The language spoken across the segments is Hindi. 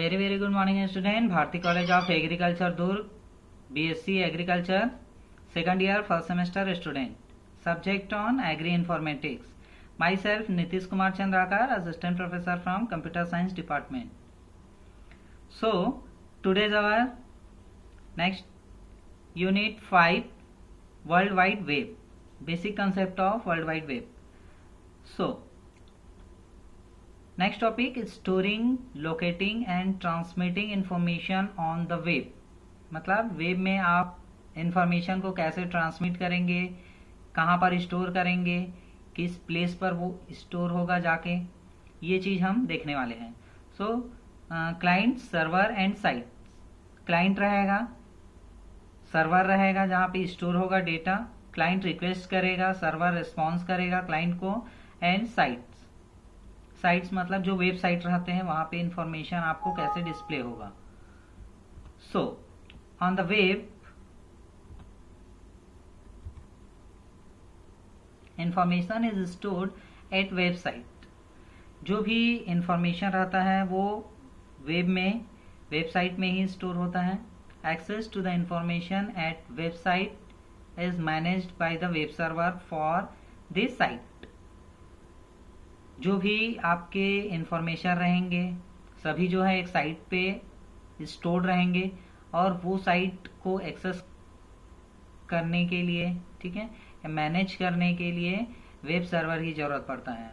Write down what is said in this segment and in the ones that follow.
very good morning student. Bharti College of Agriculture Durg, BSc Agriculture, second year first semester student. Subject on Agri Informatics. Myself Nitish Kumar Chandrakar, Assistant Professor from Computer Science Department. So today's our next Unit 5, World Wide Web. Basic concept of World Wide Web. So next topic is storing, locating and transmitting information on the web. मतलब वेब में आप इंफॉर्मेशन को कैसे ट्रांसमिट करेंगे, कहाँ पर स्टोर करेंगे, किस प्लेस पर वो स्टोर होगा जाके, ये चीज हम देखने वाले हैं. सो client, server and site. Client रहेगा, सर्वर रहेगा जहाँ पे स्टोर होगा डेटा. क्लाइंट रिक्वेस्ट करेगा, सर्वर रिस्पॉन्स करेगा क्लाइंट को. एंड साइट्स मतलब जो वेबसाइट रहते हैं वहां पे इंफॉर्मेशन आपको कैसे डिस्प्ले होगा. So on the web information is stored at website. जो भी इंफॉर्मेशन रहता है वो वेबसाइट में ही स्टोर होता है. Access to the information at website is managed by the web server for this site. जो भी आपके इंफॉर्मेशन रहेंगे सभी जो है एक साइट पे स्टोर्ड रहेंगे और वो साइट को एक्सेस करने के लिए, ठीक है, मैनेज करने के लिए वेब सर्वर की जरूरत पड़ता है.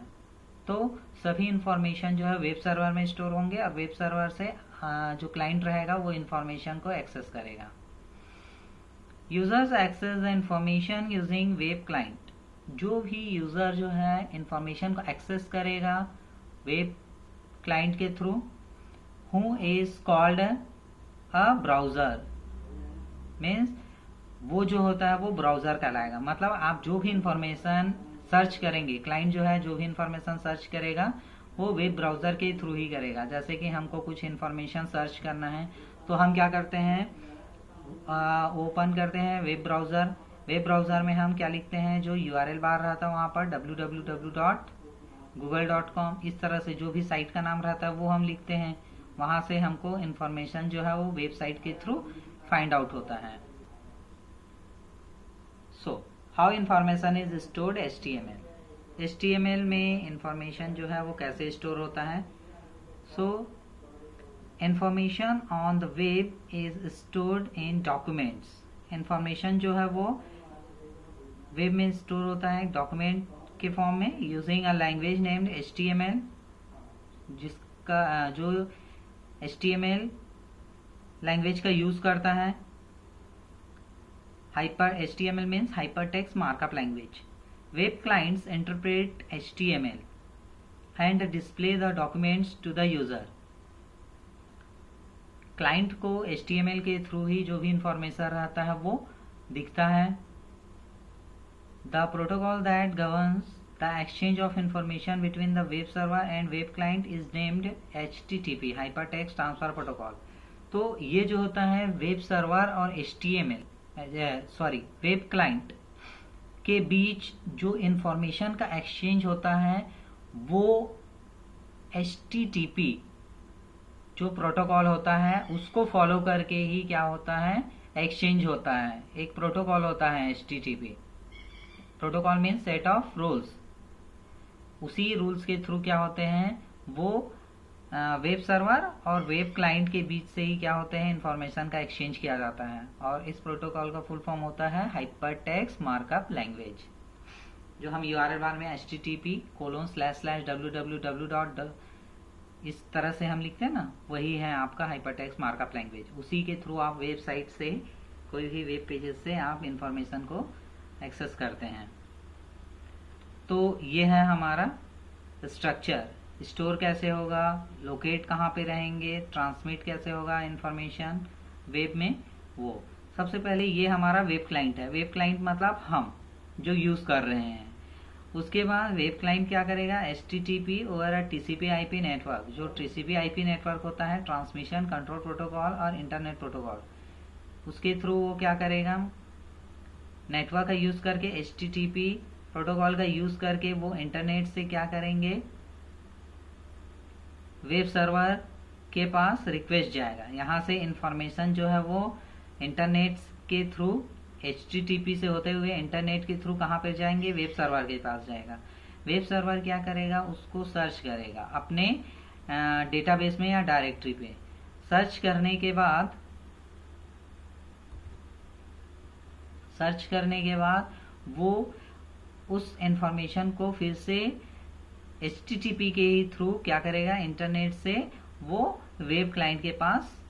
तो सभी इंफॉर्मेशन जो है वेब सर्वर में स्टोर होंगे और वेब सर्वर से जो क्लाइंट रहेगा वो इंफॉर्मेशन को एक्सेस करेगा. Users access the information using web client. जो भी यूजर जो है इंफॉर्मेशन को एक्सेस करेगा वेब क्लाइंट के through, who is called a browser. Means वो जो होता है वो ब्राउजर कहलाएगा. मतलब आप जो भी इंफॉर्मेशन सर्च करेंगे, क्लाइंट जो है जो भी इंफॉर्मेशन सर्च करेगा वो वेब ब्राउजर के थ्रू ही करेगा. जैसे कि हमको कुछ इंफॉर्मेशन सर्च करना है तो हम क्या करते हैं, ओपन करते हैं वेब ब्राउजर. वेब ब्राउजर में हम क्या लिखते हैं, जो URL बार रहता है वहां पर www.google.com, इस तरह से जो भी साइट का नाम रहता है वो हम लिखते हैं. वहां से हमको इंफॉर्मेशन जो है वो वेबसाइट के थ्रू फाइंड आउट होता है. So how information is stored. HTML में इंफॉर्मेशन जो है वो कैसे स्टोर होता है. सो information on the web is stored in documents. Information जो है वो वेब में स्टोर होता है डॉक्यूमेंट के फॉर्म में using a language named HTML. जिसका जो HTML लैंग्वेज का यूज करता है. HTML means hypertext markup language. Web clients interpret HTML and display the documents to the user. Client को HTML के थ्रू ही जो भी इंफॉर्मेशन रहता है वो दिखता है. The protocol that governs the exchange of information between the web server and web client is named HTTP, hypertext transfer protocol. तो ये जो होता है वेब सर्वर और वेब क्लाइंट के बीच जो इंफॉर्मेशन का एक्सचेंज होता है वो HTTP जो प्रोटोकॉल होता है उसको फॉलो करके ही क्या होता है, एक्सचेंज होता है. एक प्रोटोकॉल होता है HTTP. Protocol means set of rules. उसी रूल्स के थ्रू क्या होते हैं वो वेब सर्वर और वेब क्लाइंट के बीच से ही क्या होते हैं इंफॉर्मेशन का एक्सचेंज किया जाता है. और इस प्रोटोकॉल का फुल फॉर्म होता है हाइपरटेक्स्ट मार्कअप लैंग्वेज. जो हम URL बार में http://www. इस तरह से हम लिखते हैं ना, वही है आपका हाइपरटेक्स्ट मार्कअप लैंग्वेज. उसी के थ्रू आप वेबसाइट से, कोई भी वेब पेजेस से आप इंफॉर्मेशन को एक्सेस करते हैं. तो ये है हमारा स्ट्रक्चर. स्टोर कैसे होगा, लोकेट कहाँ पे रहेंगे, ट्रांसमिट कैसे होगा इंफॉर्मेशन वेब में, वो सबसे पहले ये हमारा वेब क्लाइंट है. वेब क्लाइंट मतलब हम जो यूज कर रहे हैं. उसके बाद वेब क्लाइंट क्या करेगा, HTTP ओवर TCP/IP नेटवर्क. जो TCP/IP नेटवर्क होता है ट्रांसमिशन कंट्रोल प्रोटोकॉल और इंटरनेट प्रोटोकॉल, उसके थ्रू वो क्या करेगा, नेटवर्क का यूज करके HTTP प्रोटोकॉल का यूज करके वो इंटरनेट से क्या करेंगे, वेब सर्वर के पास रिक्वेस्ट जाएगा। यहाँ से इंफॉर्मेशन जो है वो इंटरनेट के थ्रू HTTP से होते हुए इंटरनेट के थ्रू कहाँ पे जाएंगे, वेब सर्वर के पास जाएगा। वेब सर्वर क्या करेगा, उसको सर्च करेगा अपने डेटाबेस में या डायरेक्टरी पे। सर्च करने के बाद वो उस इंफॉर्मेशन को फिर से HTTP के थ्रू क्या करेगा, इंटरनेट से वो वेब क्लाइंट के पास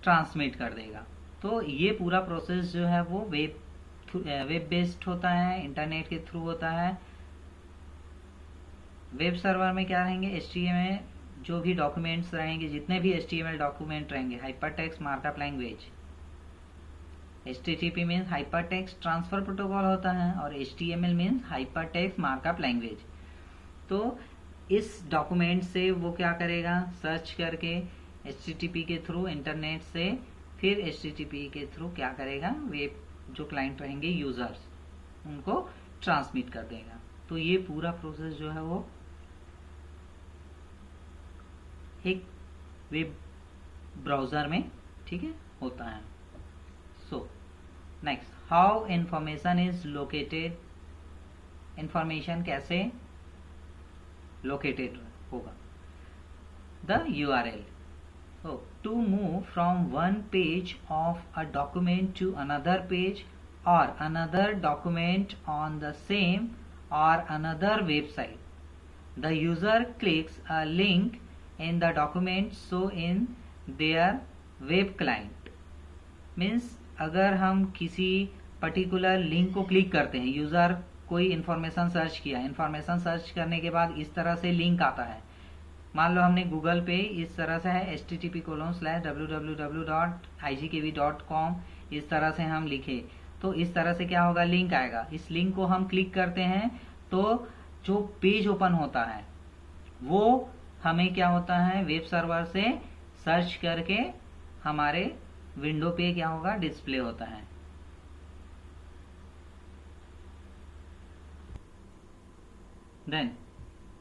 ट्रांसमिट कर देगा। तो ये पूरा प्रोसेस जो है वो वेब बेस्ड होता है, इंटरनेट के थ्रू होता है। वेब सर्वर में क्या रहेंगे, HTML जो भी डॉक्यूमेंट्स रहेंगे, जितने भी HTML डॉक्यूमेंट रहेंगे, hypertext markup language. HTTP means hypertext transfer protocol होता है और HTML means hypertext markup language. तो इस डॉक्यूमेंट से वो क्या करेगा, सर्च करके HTTP के थ्रू इंटरनेट से, फिर HTTP के थ्रू क्या करेगा, वेब जो क्लाइंट रहेंगे यूजर्स, उनको ट्रांसमिट कर देगा। तो ये पूरा प्रोसेस जो है वो एक वेब ब्राउजर में, ठीक है, होता है। So next, how information is located. Information कैसे लोकेटेड होगा, the URL। So, to move from one page of a document to another page or another document on the same or another website, the user clicks a link in the document so in their web client। Means अगर हम किसी पर्टिकुलर लिंक को क्लिक करते हैं, यूजर कोई इंफॉर्मेशन सर्च किया, इंफॉर्मेशन सर्च करने के बाद इस तरह से लिंक आता है। मान लो हमने गूगल पे इस तरह से है http://www.igkv.com, इस तरह से हम लिखे तो इस तरह से क्या होगा, लिंक आएगा। इस लिंक को हम क्लिक करते हैं तो जो पेज ओपन होता है वो हमें क्या होता है, वेब सर्वर से सर्च करके हमारे विंडो पे क्या होगा, डिस्प्ले होता है। Then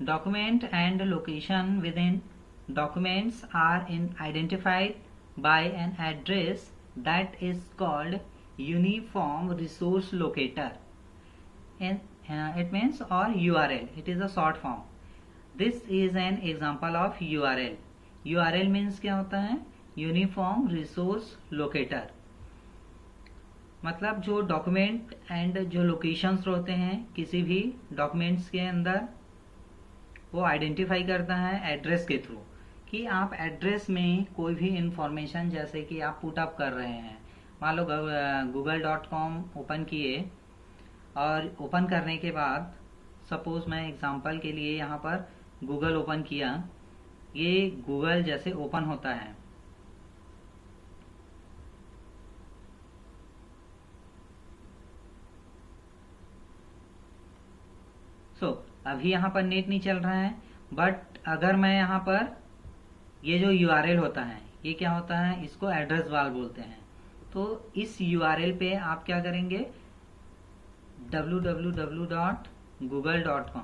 document and location within documents are identified by an address that is called uniform resource locator, and it means or URL, it is a short form। this is an example of URL। URL means क्या होता है, यूनिफॉर्म रिसोर्स लोकेटर। मतलब जो डॉक्यूमेंट एंड जो लोकेशंस होते हैं किसी भी डॉक्यूमेंट्स के अंदर, वो आइडेंटिफाई करता है एड्रेस के थ्रू, कि आप एड्रेस में कोई भी इंफॉर्मेशन जैसे कि आप पुट अप कर रहे हैं, मान लो google.com ओपन किए और ओपन करने के बाद सपोज मैं एग्जांपल के लिए यहाँ पर गूगल ओपन किया, ये गूगल जैसे ओपन होता है। अभी यहाँ पर नेट नहीं चल रहा है, बट अगर मैं यहाँ पर ये जो URL होता है, ये क्या होता है, इसको एड्रेस बार बोलते हैं। तो इस URL पे आप क्या करेंगे, www.google.com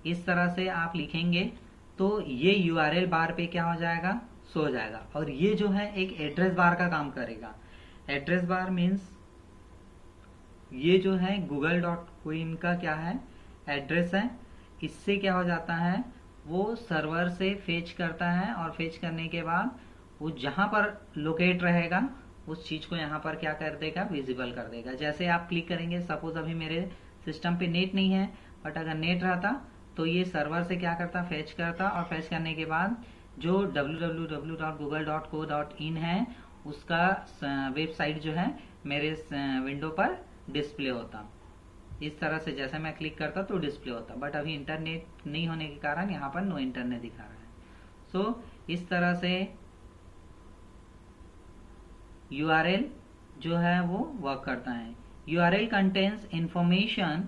इस तरह से आप लिखेंगे तो ये URL बार पे क्या हो जाएगा, शो हो जाएगा। और ये जो है एक एड्रेस बार का काम करेगा। एड्रेस बार मीन्स ये जो है google.com का क्या है, एड्रेस है। इससे क्या हो जाता है, वो सर्वर से फेच करता है और फेच करने के बाद वो जहां पर लोकेट रहेगा उस चीज को यहाँ पर क्या कर देगा, विजिबल कर देगा। जैसे आप क्लिक करेंगे, सपोज अभी मेरे सिस्टम पे नेट नहीं है, बट अगर नेट रहता तो ये सर्वर से क्या करता, फेच करता, और फेच करने के बाद जो www.google.co.in है उसका वेबसाइट जो है मेरे विंडो पर डिस्प्ले होता। इस तरह से जैसे मैं क्लिक करता तो डिस्प्ले होता, बट अभी इंटरनेट नहीं होने के कारण यहाँ पर नो इंटरनेट दिखा रहा है। सो इस तरह से URL जो है वो वर्क करता है। URL contains information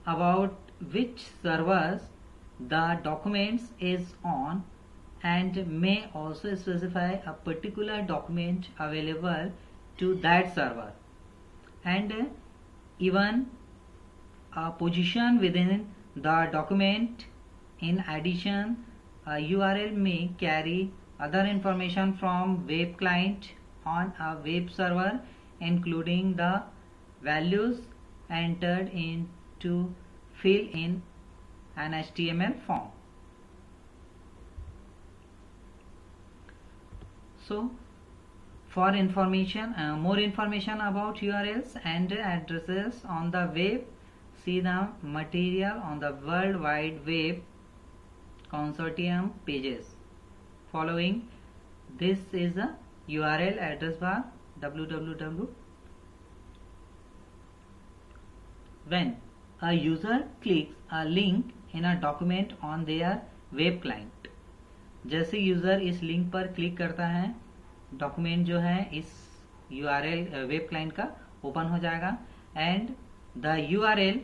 about which servers the documents is on and may also specify a particular document available to that server and even a position within the document In addition, a URL may carry other information from web client on a web server, including the values entered in to fill in an HTML form. So for information, more information about URLs and addresses on the web, see the material on the World Wide Web Consortium pages. Following this is the URL address bar www. When a user clicks a link in a document on their web client, जैसे यूजर इस लिंक पर क्लिक करता है, डॉक्यूमेंट जो है इस URL वेब क्लाइंट का ओपन हो जाएगा and the URL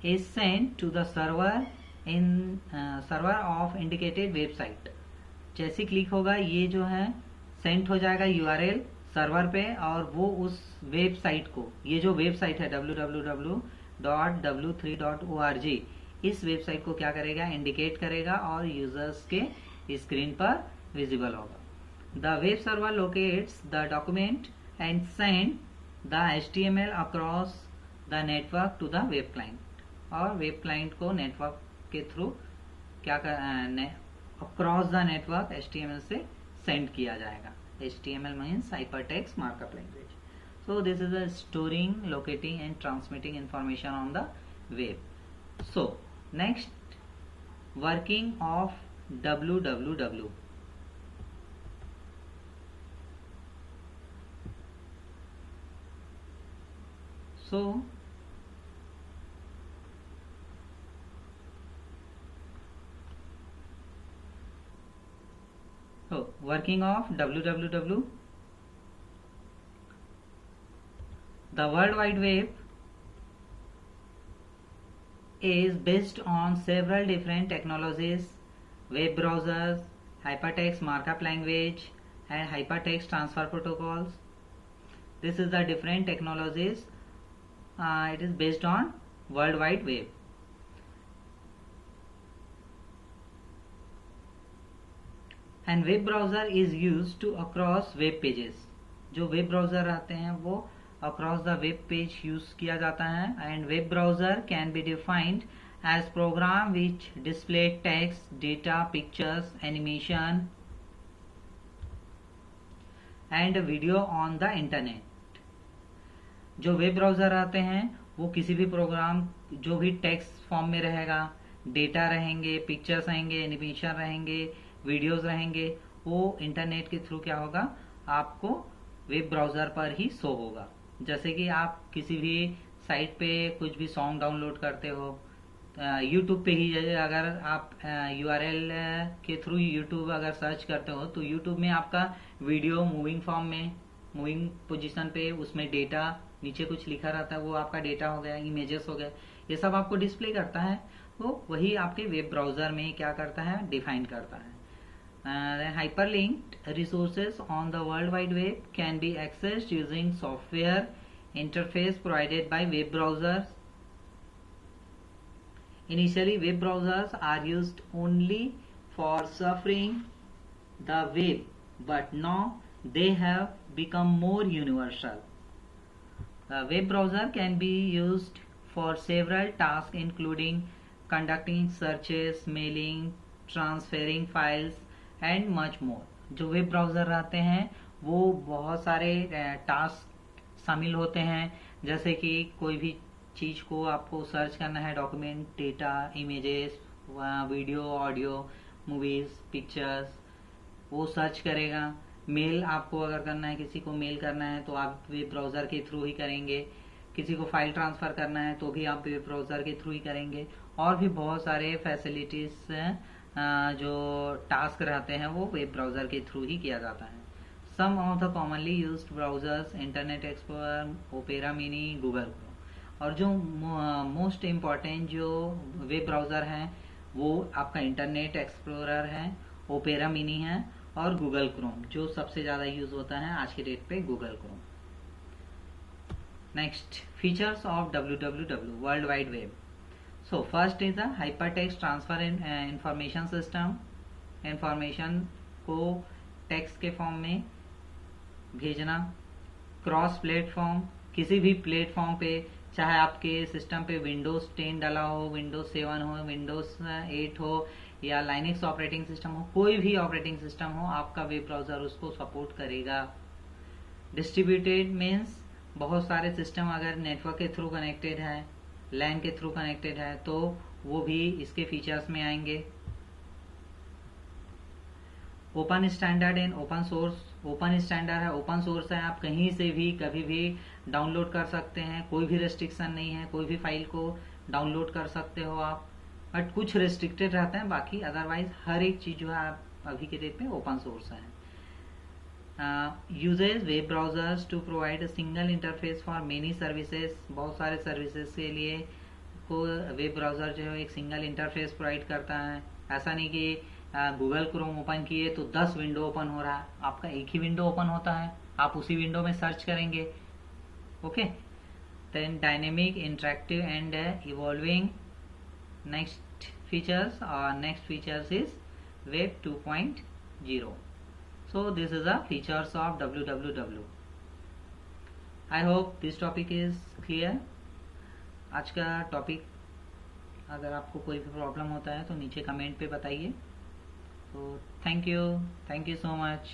is sent to the server of indicated website. जैसे क्लिक होगा ये जो है सेंट हो जाएगा URL सर्वर पे और वो उस वेबसाइट को, ये जो वेबसाइट है www.w3.org, इस वेबसाइट को क्या करेगा, इंडिकेट करेगा और यूजर्स के स्क्रीन पर विजिबल होगा. The web server locates the document and send the HTML across the network to the web client. और वेब क्लाइंट को नेटवर्क के थ्रू क्या अक्रॉस द नेटवर्क HTML से सेंड किया जाएगा. HTML means hypertext markup language. So this is a storing, locating and transmitting information on the web. So next, working of www. So working of www. The World Wide Web is based on several different technologies: web browsers, hypertext markup language, and hypertext transfer protocols. This is the different technologies. It is based on World Wide Web. And web browser is used to across web pages. जो web browser आते हैं वो across the web page use किया जाता है. And web browser can be defined as program which display text, data, pictures, animation and video on the internet. जो वेब ब्राउजर आते हैं वो किसी भी प्रोग्राम जो भी टेक्स्ट फॉर्म में रहेगा, डेटा रहेंगे, पिक्चर्स रहेंगे, एनिमेशन रहेंगे, वीडियोस रहेंगे, वो इंटरनेट के थ्रू क्या होगा, आपको वेब ब्राउजर पर ही शो होगा. जैसे कि आप किसी भी साइट पे कुछ भी सॉन्ग डाउनलोड करते हो, यूट्यूब पे ही अगर आप URL के थ्रू यूट्यूब अगर सर्च करते हो तो यूट्यूब में आपका वीडियो मूविंग फॉर्म में, मूविंग पोजीशन पे, उसमें डेटा नीचे कुछ लिखा रहता है, वो आपका डेटा हो गया, इमेजेस हो गए, ये सब आपको डिस्प्ले करता है. तो वही आपके वेब ब्राउजर में क्या करता है, डिफाइन करता है. Hyperlinked resources on the World Wide Web can be accessed using software interface provided by web browsers. Initially, web browsers are used only for surfing the web, but now they have become more universal. The web browser can be used for several tasks including conducting searches, mailing, transferring files and much more. जो वेब ब्राउजर रहते हैं वो बहुत सारे टास्क शामिल होते हैं, जैसे कि कोई भी चीज को आपको सर्च करना है, document, data, images, video, audio, movies, pictures, वो सर्च करेगा. मेल आपको अगर करना है, किसी को मेल करना है तो आप वेब ब्राउजर के थ्रू ही करेंगे. किसी को फाइल ट्रांसफर करना है तो भी आप वेब ब्राउजर के थ्रू ही करेंगे. और भी बहुत सारे फैसिलिटीज जो टास्क रहते हैं वो वेब ब्राउजर के थ्रू ही किया जाता है. Some of the commonly used browsers: Internet Explorer, Opera Mini, Google Chrome. और जो मोस्ट इम्पॉर्टेंट जो वेब ब्राउजर हैं वो आपका इंटरनेट एक्सप्लोरर है, ओपेरा मिनी है और गूगल क्रोम. जो सबसे ज्यादा यूज होता है आज के डेट पे Google Chrome. Next, features of www world wide web. So first is the hypertext transfer information system. Information को टेक्स्ट के फॉर्म में भेजना क्रॉस प्लेटफॉर्म, किसी भी प्लेटफॉर्म पे, चाहे आपके सिस्टम पे विंडोज 10 डाला हो, विंडोज 7 हो, विंडोज 8 हो या लाइनक्स ऑपरेटिंग सिस्टम हो, कोई भी ऑपरेटिंग सिस्टम हो, आपका वेब ब्राउजर उसको सपोर्ट करेगा। डिस्ट्रीब्यूटेड मीन्स बहुत सारे सिस्टम अगर नेटवर्क के थ्रू कनेक्टेड है, लैन के थ्रू कनेक्टेड है, तो वो भी इसके फीचर्स में आएंगे। Open standard and open source, open standard है, ओपन सोर्स है, आप कहीं से भी कभी भी डाउनलोड कर सकते हैं, कोई भी रेस्ट्रिक्शन नहीं है, कोई भी फाइल को डाउनलोड कर सकते हो आप, बट कुछ रेस्ट्रिक्टेड रहते हैं, बाकी अदरवाइज हर एक चीज जो है आप अभी के डेट पे ओपन सोर्स है। Usages web browsers to provide a single interface for many services, बहुत सारे सर्विसेज के लिए को वेब ब्राउजर जो है एक सिंगल इंटरफेस प्रोवाइड करता है। ऐसा नहीं कि गूगल क्रोम ओपन किए तो 10 विंडो ओपन हो रहा है, आपका एक ही विंडो ओपन होता है, आप उसी विंडो में सर्च करेंगे। Okay, then dynamic, interactive and evolving next features is web 2.0। So this is the features of www. I hope this topic is clear. आज का टॉपिक अगर आपको कोई भी प्रॉब्लम होता है तो नीचे कमेंट पे बताइए। तो थैंक यू सो मच।